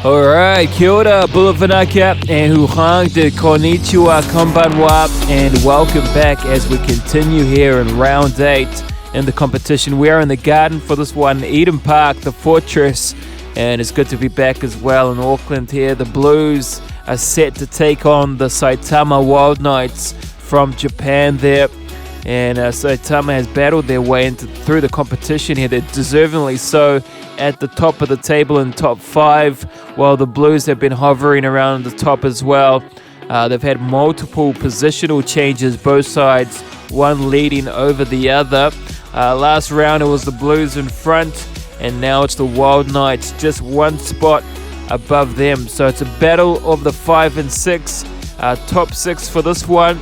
Alright, kia ora, bulavanaka, and huhang de konnichiwa, konbanwa, and welcome back as we continue here in round 8 in the competition. We are in the garden for this one, Eden Park, the Fortress, and it's good to be back as well in Auckland here. The Blues are set to take on the Saitama Wild Knights from Japan there. And Saitama has battled their way through the competition here. They're deservingly so at the top of the table in top 5, while the Blues have been hovering around the top as well. They've had multiple positional changes, both sides, one leading over the other. Last round it was the Blues in front, and now it's the Wild Knights just one spot above them. So it's a battle of the 5 and 6, top 6 for this one.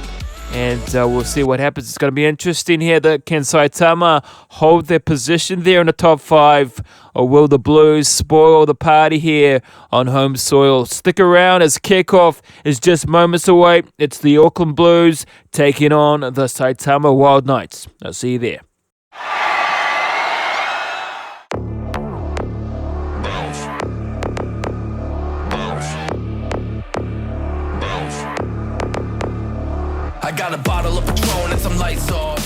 And we'll see what happens. It's going to be interesting here. Can Saitama hold their position there in the top 5? Or will the Blues spoil the party here on home soil? Stick around as kickoff is just moments away. It's the Auckland Blues taking on the Saitama Wild Knights. I'll see you there. I got a bottle of Patron and some lights off.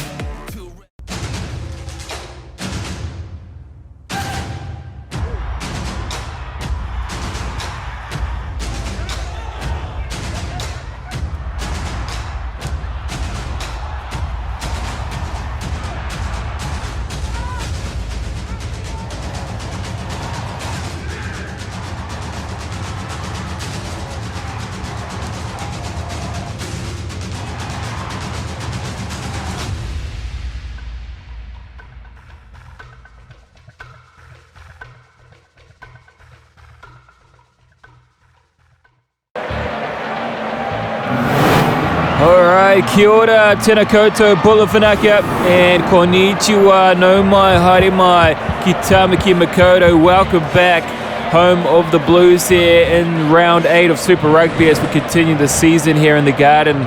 Alright, kia ora, tēnā koutou, bulavanaka, and konnichiwa, no mai, haere mai, ki tamaki makoto. Welcome back, home of the Blues here in round 8 of Super Rugby as we continue the season here in the garden,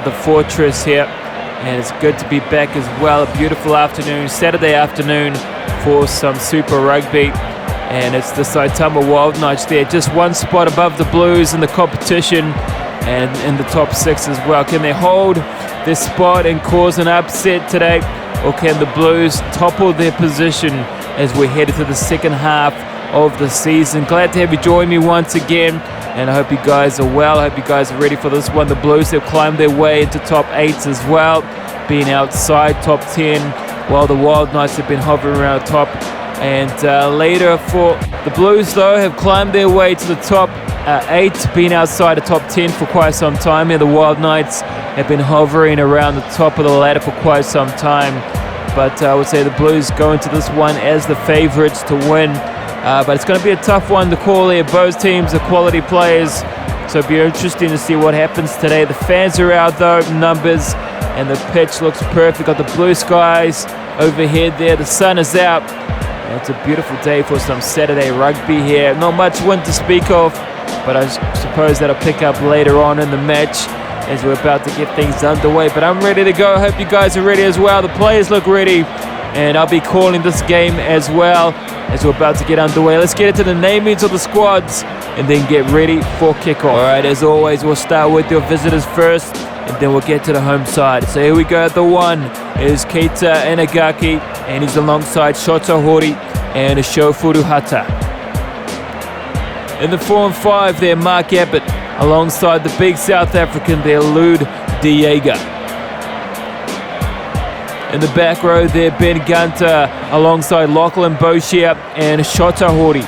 the Fortress here. And it's good to be back as well. A beautiful afternoon, Saturday afternoon for some Super Rugby. And it's the Saitama Wild Knights there, just one spot above the Blues in the competition. And in the top 6 as well. Can they hold this spot and cause an upset today? Or can the Blues topple their position as we're headed to the second half of the season? Glad to have you join me once again. And I hope you guys are well. I hope you guys are ready for this one. The Blues have climbed their way into top 8 as well, being outside top 10, while the Wild Knights have been hovering around top. And later for the Blues, though, have climbed their way to the top 8, being outside the top 10 for quite some time here. The Wild Knights have been hovering around the top of the ladder for quite some time. But I would say the Blues go into this one as the favourites to win. But it's going to be a tough one to call here. Both teams are quality players, so it'll be interesting to see what happens today. The fans are out, though, numbers, and the pitch looks perfect. Got the blue skies overhead there. The sun is out. It's a beautiful day for some Saturday rugby here. Not much wind to speak of, but I suppose that'll pick up later on in the match as we're about to get things underway. But I'm ready to go. I hope you guys are ready as well. The players look ready, and I'll be calling this game as well as we're about to get underway. Let's get into the namings of the squads and then get ready for kickoff. All right, as always, we'll start with your visitors first, and then we'll get to the home side. So here we go. The 1 is Keita Inagaki, and he's alongside Shota Hori and Shofuru Hata. In the 4 and 5 there, Mark Abbott alongside the big South African there, Lude Diega. In the back row there, Ben Gunter alongside Lachlan Boshier and Shota Hori.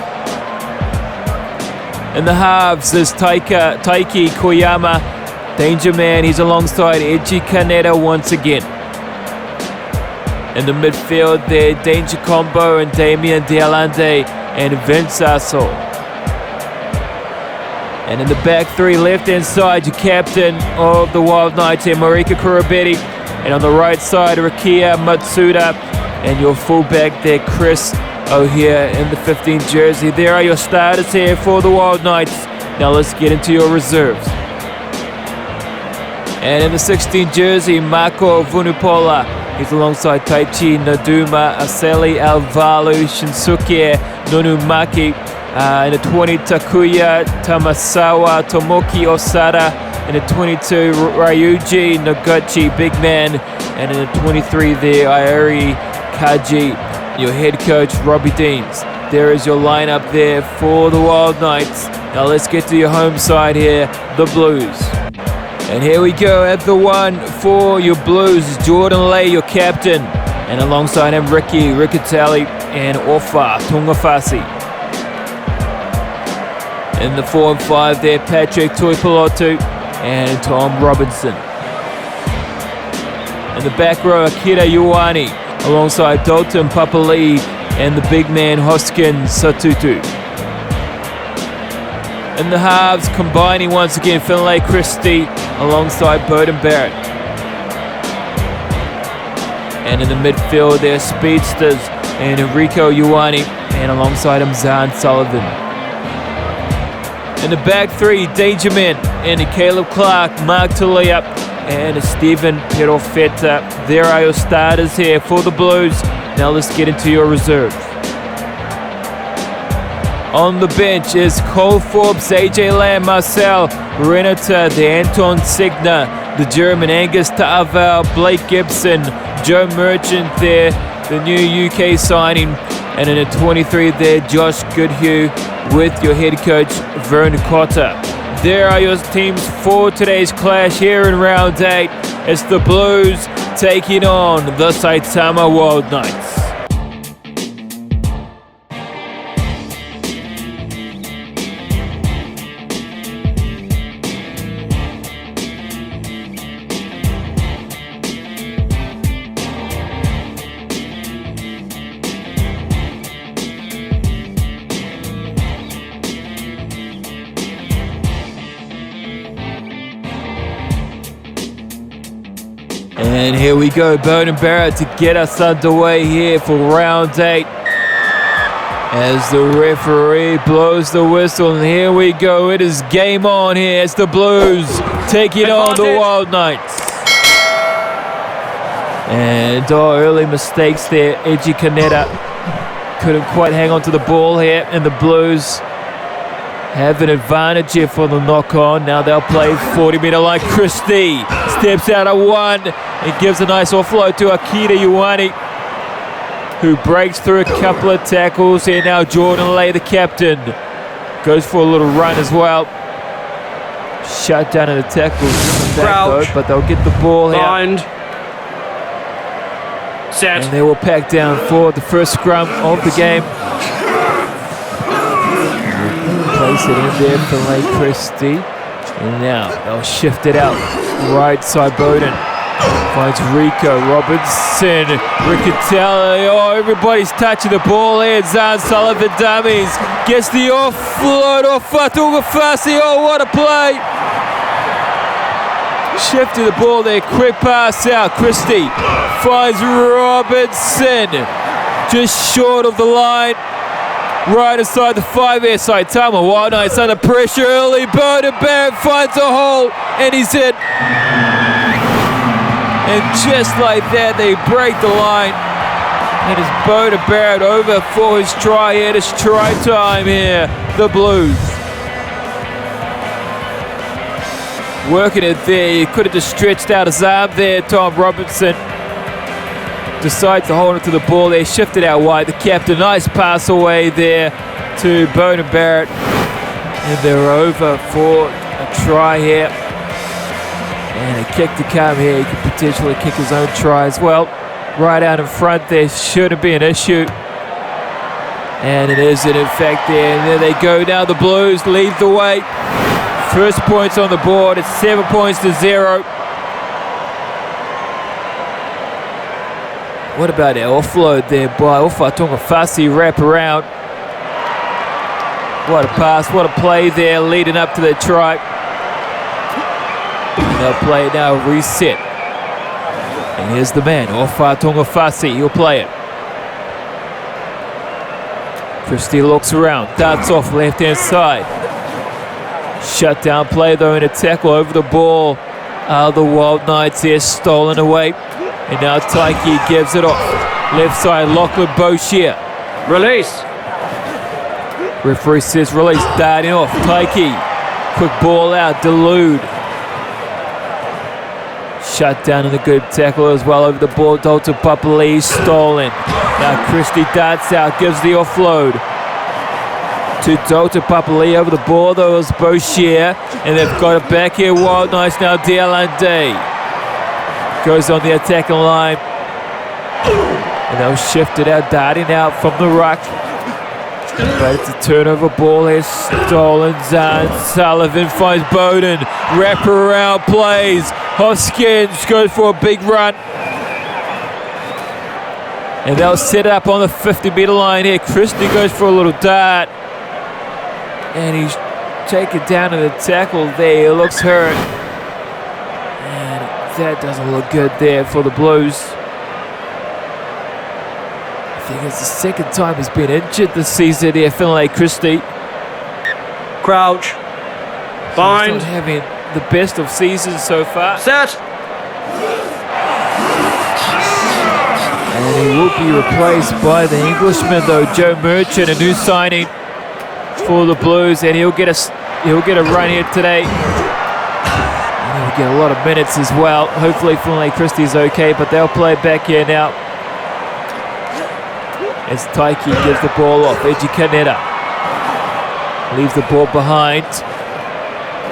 In the halves there's Taiki Koyama, Danger Man, he's alongside Eiji Kaneda once again. In the midfield there, Danger Combo and Damien Dialande and Vince Aso. And in the back 3, left-hand side, your captain of the Wild Knights here, Marika Kurabeti. And on the right side, Rakia Matsuda. And your fullback there, Chris O'Hare in the 15 jersey. There are your starters here for the Wild Knights. Now let's get into your reserves. And in the 16 jersey, Marco Vunupola. He's alongside Taichi Naduma, Aseli Alvalu, Shinsuke Nonumaki. In the 20, Takuya Tamasawa Tomoki Osada. In the 22, Ryuji Noguchi, big man. And in the 23 there, Iori Kaji, your head coach, Robbie Deans. There is your lineup there for the Wild Knights. Now let's get to your home side here, the Blues. And here we go at the one for your Blues, Jordan Lay, your captain. And alongside him, Ricky Riccatelli and Ofa Tungafasi. In the 4 and 5 there, Patrick Tuipulotu and Tom Robinson. In the back row, Akira Ioane alongside Dalton Papali'i and the big man Hoskin Satutu. In the halves, combining once again, Finlay Christie alongside Bowden Barrett. And in the midfield, there speedsters and Enrico Ioane and alongside him Zahn Sullivan. In the back three, Danger Men and Caleb Clark, Mark Talia and Stephen Perofeta. There are your starters here for the Blues. Now let's get into your reserves. On the bench is Cole Forbes, AJ Lamb, Marcel Renata, the Anton Signer, the German Angus Ta'aval, Blake Gibson, Joe Merchant there, the new UK signing. And in the 23 there, Josh Goodhue with your head coach, Vern Cotter. There are your teams for today's clash here in round 8. It's the Blues taking on the Saitama Wild Knights. And here we go, Bowden Barrett to get us underway here for round 8. As the referee blows the whistle, and here we go, it is game on here. It's the Blues taking on the Wild Knights. And early mistakes there, Eiji Kaneda couldn't quite hang on to the ball here, and the Blues have an advantage here for the knock-on. Now they'll play 40-meter line. Christie steps out of one and gives a nice offload to Akira Ioane, who breaks through a couple of tackles. Here now Jordan Lay, the captain, goes for a little run as well. Shut down in the tackles, but they'll get the ball here. Bind. Set. And they will pack down for the first scrum of the game. Place it in there for Lay Christie. And now they'll shift it out. Right side Bowden. Finds Rico Robinson. Riccatelli. Oh, everybody's touching the ball here. Zahn Sullivan dummies. Gets the offload off Fatungafasi. Oh, what a play. Shifted the ball there. Quick pass out. Christie finds Robinson. Just short of the line. Right inside the 5 here, Saitama. Wild Knights under pressure early. Bowden Barrett finds a hole, and he's in. And just like that, they break the line. And it's Bowden Barrett over for his try here. It's try time here, the Blues. Working it there. You could have just stretched out his arm there, Tom Robinson. Decides to hold it to the ball there, shifted out wide. The captain, nice pass away there to Bowden Barrett. And they're over for a try here. And a kick to come here. He could potentially kick his own try as well. Right out in front there, shouldn't be an issue. And it isn't in fact there. And there they go now, the Blues lead the way. First points on the board, it's 7 points to 0. What about our offload there by Ofatungafasi, wrap around. What a pass, what a play there leading up to the try. And they'll play it now, reset. And here's the man, Ofatungafasi, he'll play it. Christie looks around, darts off left-hand side. Shut down play though in a tackle over the ball. The Wild Knights here, stolen away. And now Taiki gives it off. Left side, Lachlan Boshier. Release. Referee says release, darting off. Taiki. Quick ball out. Delude. Shut down in the good tackle as well over the ball. Dalton Papali stolen. Now Christie darts out, gives the offload to Dalton Papali over the ball. Though it was Boshier, and they've got it back here. Wild Nice now. Dialande goes on the attacking line, and they'll shift it out, darting out from the ruck. But it's a turnover ball here. Stolen. Zahn Sullivan finds Bowden. Wrap around plays. Hoskins goes for a big run. And they'll set it up on the 50-metre line here. Christie goes for a little dart. And he's taken down to the tackle there. He looks hurt. And that doesn't look good there for the Blues. I think it's the second time he's been injured this season here, Finlay Christie. Crouch. Bind. He's not having the best of seasons so far. Set. And he will be replaced by the Englishman though, Joe Merchant, a new signing for the Blues, and he'll get a run here today. And he'll get a lot of minutes as well. Hopefully Finlay Christie's okay, but they'll play back here now. As Taiki gives the ball off, Edgy Canetta leaves the ball behind.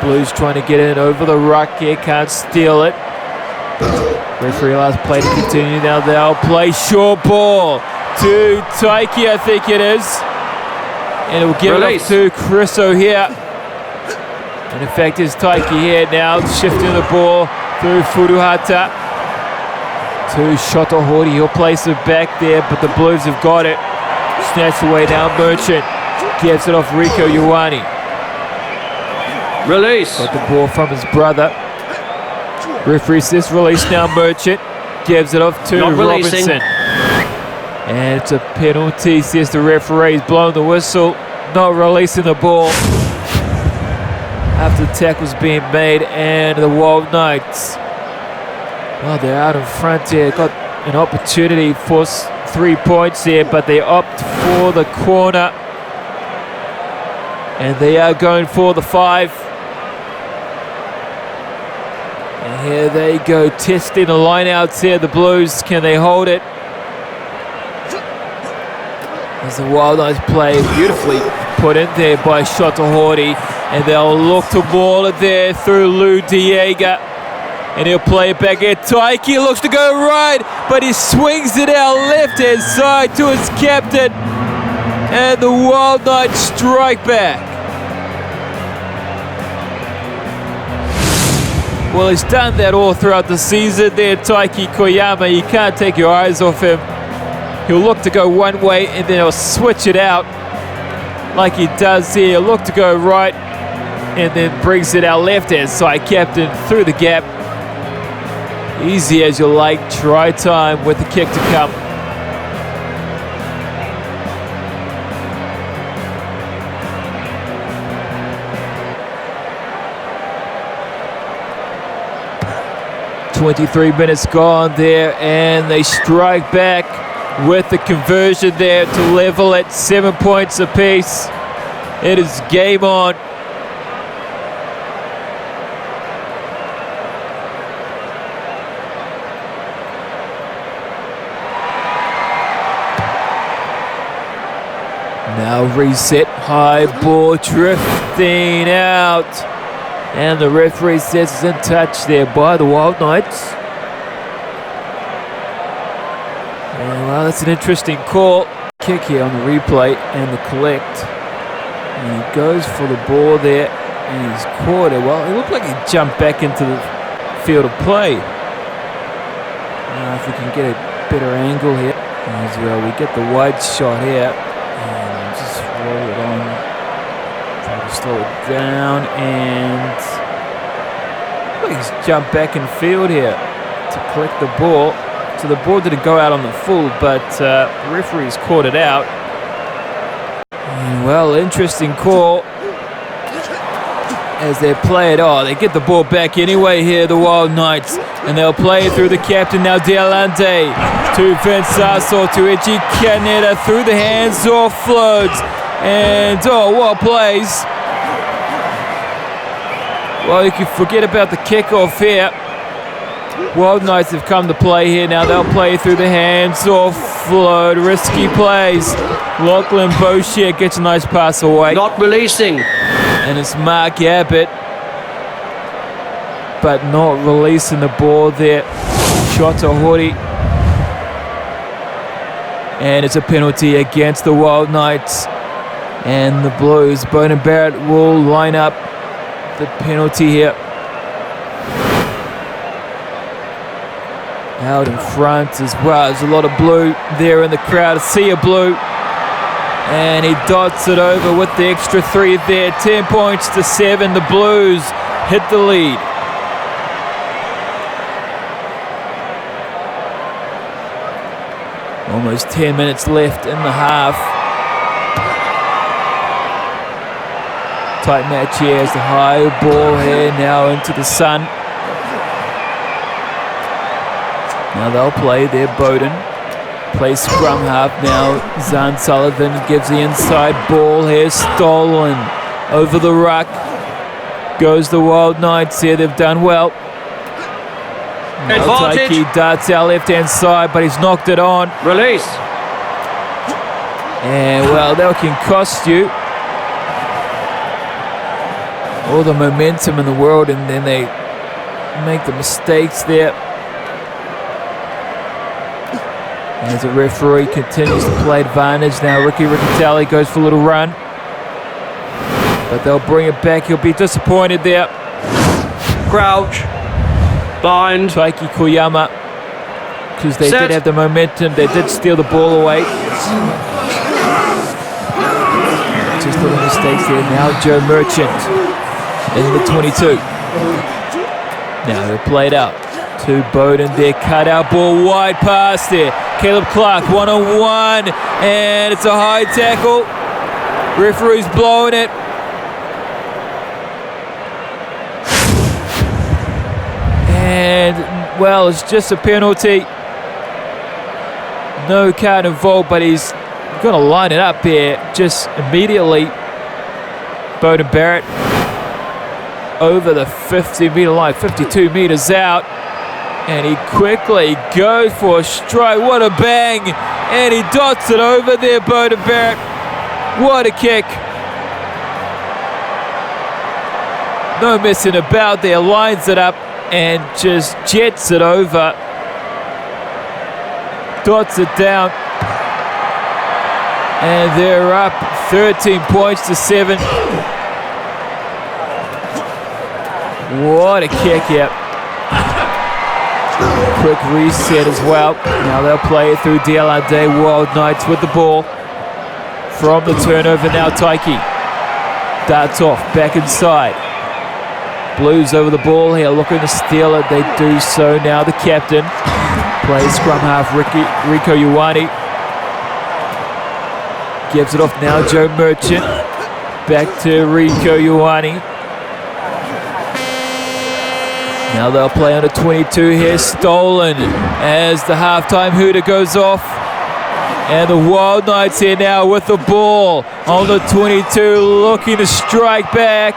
Blues trying to get in over the ruck here, can't steal it. Referee allows play to continue. Now they'll play short ball to Taiki, I think it is. And it'll give it off to Chriso here. And in fact, it's Taiki here now, shifting the ball through Furuhata to Shotohori. He'll place it back there, but the Blues have got it. Snatched away now, Merchant gives it off Rico Ioane. Release. Got the ball from his brother. Referee says release now. Merchant gives it off to Robinson. And it's a penalty, says the referee. He's blowing the whistle, not releasing the ball after the tackle's being made. And the Wild Knights, well, they're out in front here. Got an opportunity for 3 points here, but they opt for the corner. And they are going for the 5. And here they go, testing the lineouts here, the Blues. Can they hold it? As the Wild Knights play, beautifully put in there by Shotohori. And they'll look to ball it there through Lou Diega. And he'll play it back here. Taiki looks to go right, but he swings it out left-hand side to his captain. And the Wild Knights strike back. Well, he's done that all throughout the season there, Taiki Koyama. You can't take your eyes off him. He'll look to go one way and then he'll switch it out like he does here. He'll look to go right and then brings it out left-hand side. Captain through the gap. Easy as you like. Try time with the kick to come. .23 minutes gone there, and they strike back with the conversion there to level at 7 points apiece. It is game on. Now reset, high ball drifting out. And the referee says it's in touch there by the Wild Knights. And well, that's an interesting call. Kick here on the replay and the collect. And he goes for the ball there and he's caught it. Well, it looked like he jumped back into the field of play. Now if we can get a better angle here as well, we get the wide shot here. And just roll it on. Try to slow it down, and he's jumped back in field here to collect the ball. So the ball didn't go out on the full, but the referee's caught it out. And well, interesting call as they play it. Oh, they get the ball back anyway here, the Wild Knights, and they'll play it through the captain now, Dialante, to Vinsaso, to Edgy Canetta, through the hands, offloads, And what plays. Well, you can forget about the kickoff here. Wild Knights have come to play here now. They'll play through the hands, offload, risky plays. Lachlan Boshier gets a nice pass away. Not releasing. And it's Mark Abbott, but not releasing the ball there. Shota Hori. And it's a penalty against the Wild Knights and the Blues. Bowden Barrett will line up the penalty here. Out in front as well. There's a lot of blue there in the crowd. A sea of blue. And he dots it over with the extra 3 there. 10 points to 7. The Blues hit the lead. Almost 10 minutes left in the half. Tight match here as the high ball here now into the sun. Now they'll play there, Bowden. Plays scrum half now. Zahn Sullivan gives the inside ball here. Stolen over the ruck. Goes the Wild Knights here. They've done well. Advantage. Taiki darts our left-hand side, but he's knocked it on. Release. And, well, that can cost you all the momentum in the world, and then they make the mistakes there. As the referee continues to play advantage. Now Ricky Riccitelli goes for a little run. But they'll bring it back. He'll be disappointed there. Crouch. Bind. Taiki Koyama. Because they Set. did have the momentum. They did steal the ball away. Just little mistakes there. Now Joe Merchant in the 22. Now they're played out. To Bowden there. Cut out ball wide pass there. Caleb Clark 1-on-1. And it's a high tackle. Referee's blowing it. And, well, it's just a penalty. No card involved, but he's going to line it up here just immediately. Bowden Barrett over the 50-metre line, 52 metres out. And he quickly goes for a strike. What a bang. And he dots it over there, Bowden Barrett. What a kick. No messing about there. Lines it up and just jets it over. Dots it down. And they're up 13 points to 7. What a kick here. Quick reset as well. Now they'll play it through DLRD. Wild Knights with the ball. From the turnover now Taiki. Darts off, back inside. Blues over the ball here, looking to steal it. They do so now. The captain plays scrum half, Rico Ioane. Gives it off now, Joe Merchant. Back to Rico Ioane. Now they'll play on a 22 here. Stolen as the halftime hooter goes off. And the Wild Knights here now with the ball on the 22, looking to strike back.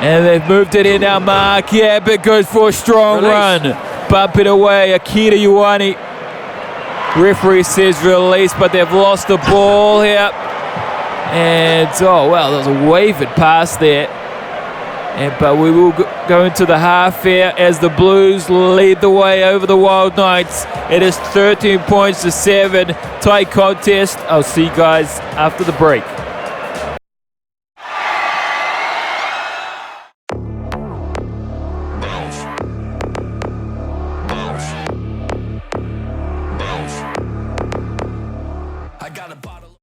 And they've moved it in now. Mark Abbott goes for a strong run. Bump it away. Akira Ioane. Referee says release, but they've lost the ball here. And, oh, well, there was a wavered pass there. But we will go into the half here as the Blues lead the way over the Wild Knights. It is 13 points to 7. Tight contest. I'll see you guys after the break. I got a bottle.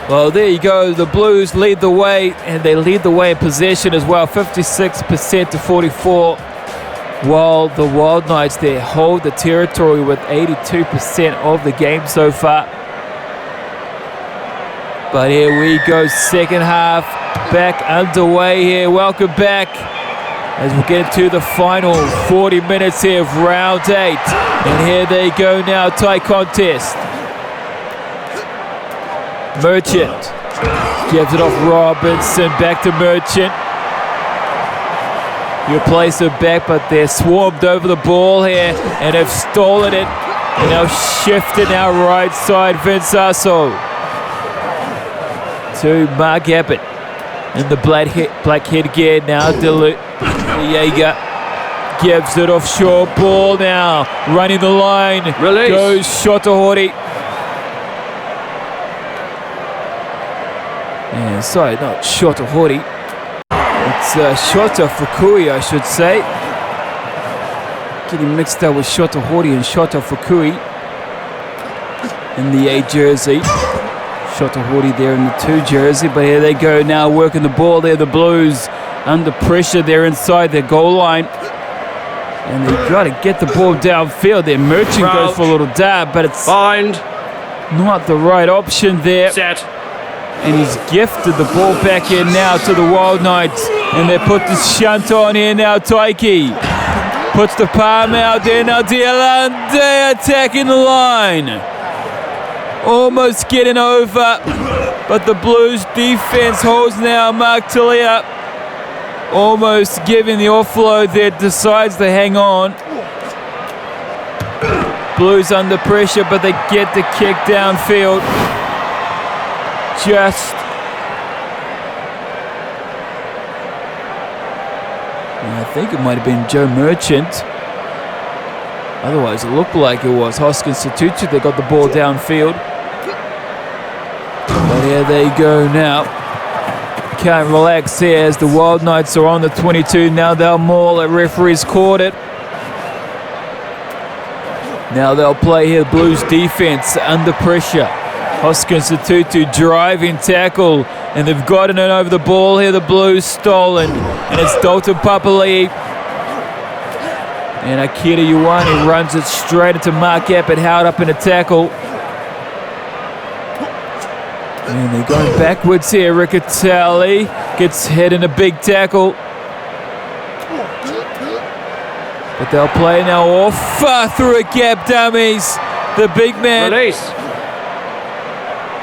Well, there you go. The Blues lead the way, and they lead the way in possession as well, 56% to 44, while the Wild Knights, they hold the territory with 82% of the game so far. But here we go, second half, back underway here. Welcome back as we get into the final 40 minutes here of round 8. And here they go now, tight contest. Merchant gives it off Robinson, back to Merchant. You place it back, but they're swarmed over the ball here and have stolen it. And they'll shift it now right side, Vince Asso to Mark Abbott in the black headgear now. Jaeger gives it off short ball now, running the line. Release. Goes Shotahori. Yeah, sorry, not Shotahori. It's Shota Fukui, I should say. Getting mixed up with Shotahori and Shota Fukui in the 8 jersey. Shotahori there in the 2 jersey, but here they go now, working the ball there. The Blues under pressure there inside their goal line. And they've got to get the ball downfield there. Merchant goes for a little dab, but it's not the right option there. Set. And he's gifted the ball back in now to the Wild Knights. And they put the shunt on here now. Taiki puts the palm out there now. Dialande attacking the line. Almost getting over. But the Blues defense holds now. Mark Talia almost giving the offload there. Decides to hang on. Blues under pressure, but they get the kick downfield. I think it might have been Joe Merchant. Otherwise, it looked like it was Hoskins Satutu that got the ball downfield. But here they go now. Can't relax here as the Wild Knights are on the 22. Now they'll maul it. Referees caught it. Now they'll play here. Blues defense under pressure. Hoskins Satutu driving tackle, and they've gotten it over the ball here. The Blues stolen, and it's Dalton Papali'i. And Akira Ioane runs it straight into Mark Abbott, held up in a tackle. And they're going backwards here. Riccatelli gets hit in a big tackle. But they'll play now off through a gap, dummies. The big man. Release.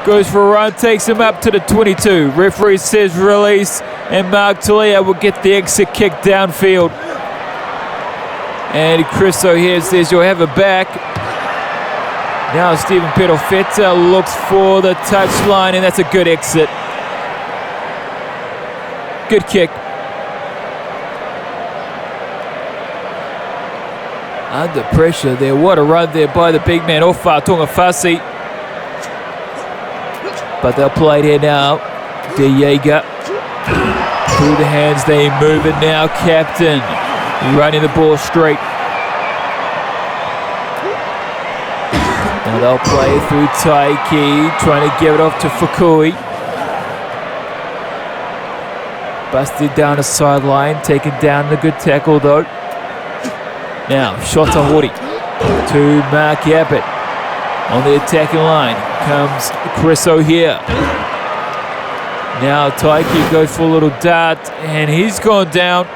Goes for a run, takes him up to the 22. Referee says release, and Mark Talia will get the exit kick downfield. And Chris O'Hare says you'll have it back. Now Stephen Perofeta looks for the touchline, and that's a good exit. Good kick. Under pressure there. What a run there by the big man, Ofa Tongafasi. But they'll play it here now. De Jager. Through the hands, they move it now. Captain running the ball straight. Now they'll play it through Taiki, trying to give it off to Fukui. Busted down the sideline, taken down the good tackle though. Now, Shotahori to Mark Abbott. On the attacking line comes Chris O'Hare. Now Taiki goes for a little dart, and he's gone down.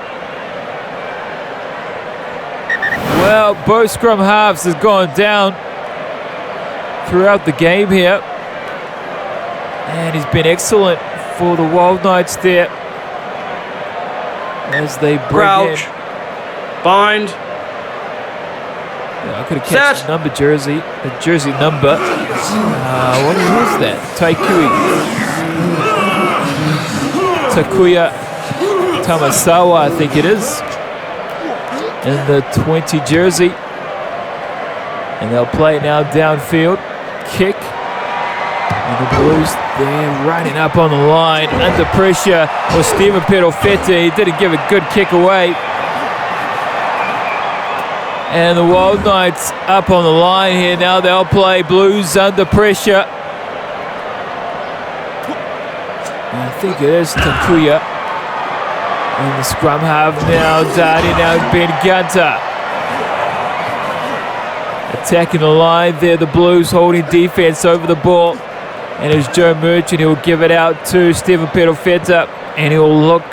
Well, both scrum halves has gone down throughout the game here. And he's been excellent for the Wild Knights there. As they bring in. Bind. I could have catched the number jersey, the jersey number. What was that? Takuya Tamasawa, I think it is, in the 20 jersey. And they'll play now downfield. Kick. And the Blues, they're running up on the line. Under pressure was Stephen Perofeta. He didn't give a good kick away. And the Wild Knights up on the line here. Now they'll play Blues under pressure. think it is Takuya. And the scrum half now, Dani now Ben Gunter. Attacking the line there, the Blues holding defense over the ball. And it's Joe Merchant, he'll give it out to Stephen Perofeta. And he'll look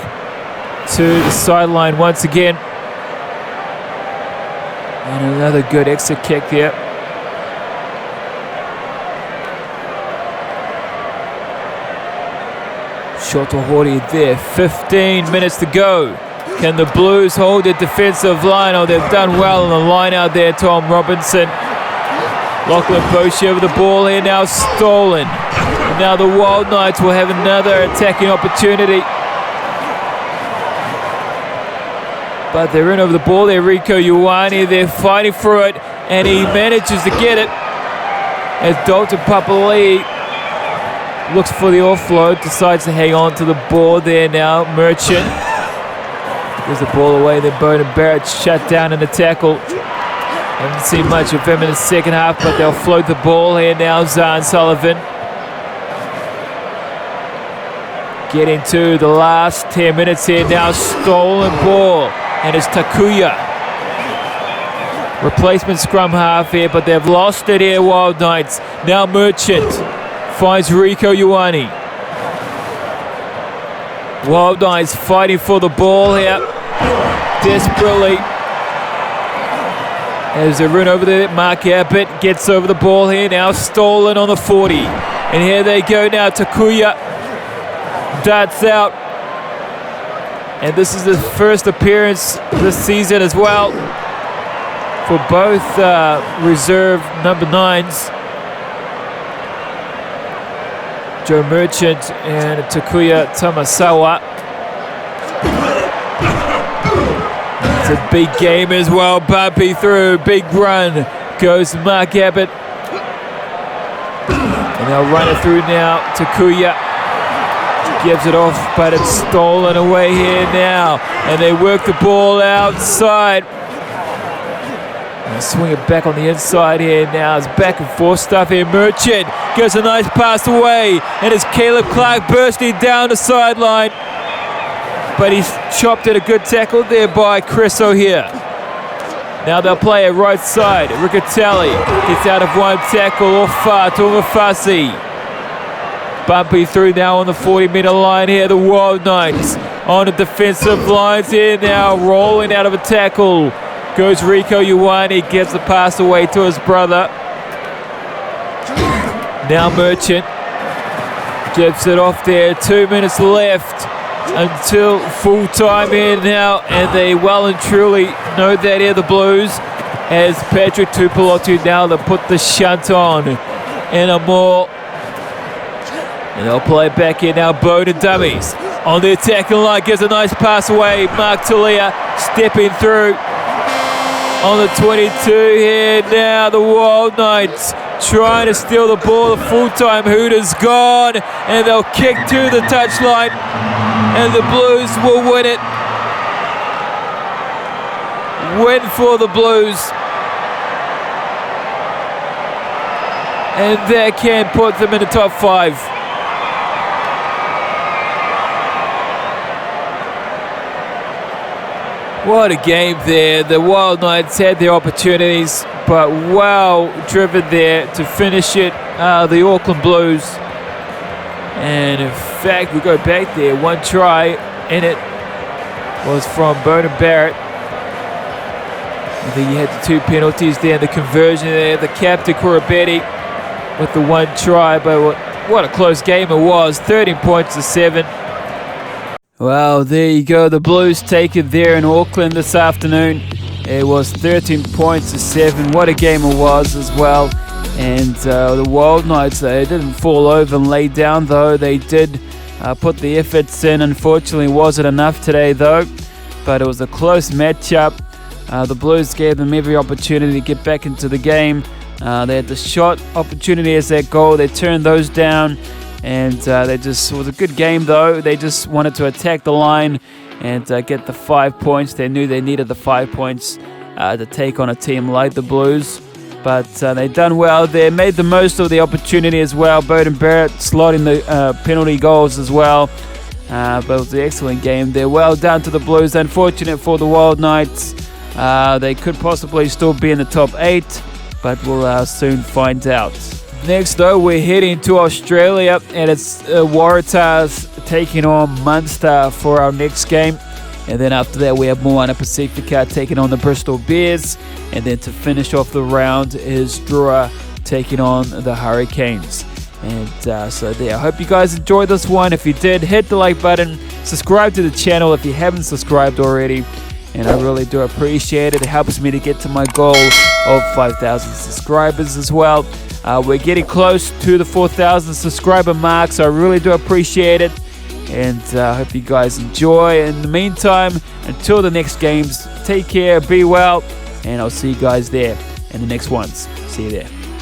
to the sideline once again. And another good exit kick there. Shot to Hori there, 15 minutes to go. Can the Blues hold their defensive line? Oh, they've done well on the line out there, Tom Robinson. Lachlan Boshi over the ball here, now stolen. Now the Wild Knights will have another attacking opportunity. But they're in over the ball there, Rieko Ioane. They're fighting for it, and he manages to get it. As Dalton Papali'i looks for the offload, decides to hang on to the ball there now. Merchant gives the ball away, then Bowden Barrett shut down in the tackle. Haven't seen much of him in the second half, but they'll float the ball here now. Zahn Sullivan getting to the last 10 minutes here now. Stolen ball, and it's Takuya. Replacement scrum half here, but they've lost it here, Wild Knights. Now Merchant finds Rieko Ioane. Wild Knights fighting for the ball here, desperately. As they run over there, Mark Abbott gets over the ball here now, stolen on the 40. And here they go now, Takuya darts out. And this is his first appearance this season as well for both reserve number 9s. Joe Merchant and Takuya Tamasawa. It's a big game as well. Bumpy through, big run goes Mark Abbott. And they'll run it through now. Takuya gives it off, but it's stolen away here now. And they work the ball outside. And swing it back on the inside here now. It's back and forth stuff here. Merchant goes a nice pass away. And it's Caleb Clark bursting down the sideline. But he's chopped at a good tackle there by Chris O'Hare. Now they'll play it right side. Riccatelli gets out of one tackle off far to Mafasi. Bumpy through now on the 40-meter line here. The Wild Knights on the defensive lines here now. Rolling out of a tackle goes Rieko Ioane. Gives the pass away to his brother. Now Merchant gives it off there. 2 minutes left until full time here now, and they well and truly know that here, the Blues, as Patrick Tuipulotu now to put the shunt on in a more, and they'll play it back here now. Bowden dummies on the attacking line, gives a nice pass away. Mark Talia stepping through on the 22 here now. The Wild Knights trying to steal the ball. The full-time Hooters gone, and they'll kick to the touchline, and the Blues will win it. Win for the Blues. And that can put them in the top 5. What a game there. The Wild Knights had their opportunities, but well driven there to finish it. The Auckland Blues. And in fact, we go back there. One try in it was from Bowden Barrett. I think you had the 2 penalties there, the conversion there. The captain, Korobetti, with the 1 try. But what a close game it was. 13 points to 7. Well, there you go. The Blues take it there in Auckland this afternoon. It was 13 points to 7. What a game it was as well. And the Wild Knights, they didn't fall over and lay down, though. They did put the efforts in. Unfortunately, wasn't enough today, though. But it was a close matchup. The Blues gave them every opportunity to get back into the game. They had the shot opportunity as their goal. They turned those down. And it was a good game, though. They just wanted to attack the line and get the 5 points. They knew they needed the 5 points to take on a team like the Blues. But they done well there, made the most of the opportunity as well. Bowden Barrett slotting the penalty goals as well. But it was an excellent game there. Well done to the Blues. Unfortunate for the Wild Knights. They could possibly still be in the top 8, but we'll soon find out. Next, though, we're heading to Australia, and it's Waratahs taking on Munster for our next game. And then after that, we have Moana Pacifica taking on the Bristol Bears. And then to finish off the round is Drua taking on the Hurricanes. And so there, I hope you guys enjoyed this one. If you did, hit the like button, subscribe to the channel if you haven't subscribed already. And I really do appreciate it. It helps me to get to my goal of 5,000 subscribers as well. We're getting close to the 4,000 subscriber mark, so I really do appreciate it. And I hope you guys enjoy. In the meantime, until the next games, take care, be well, and I'll see you guys there in the next ones. See you there.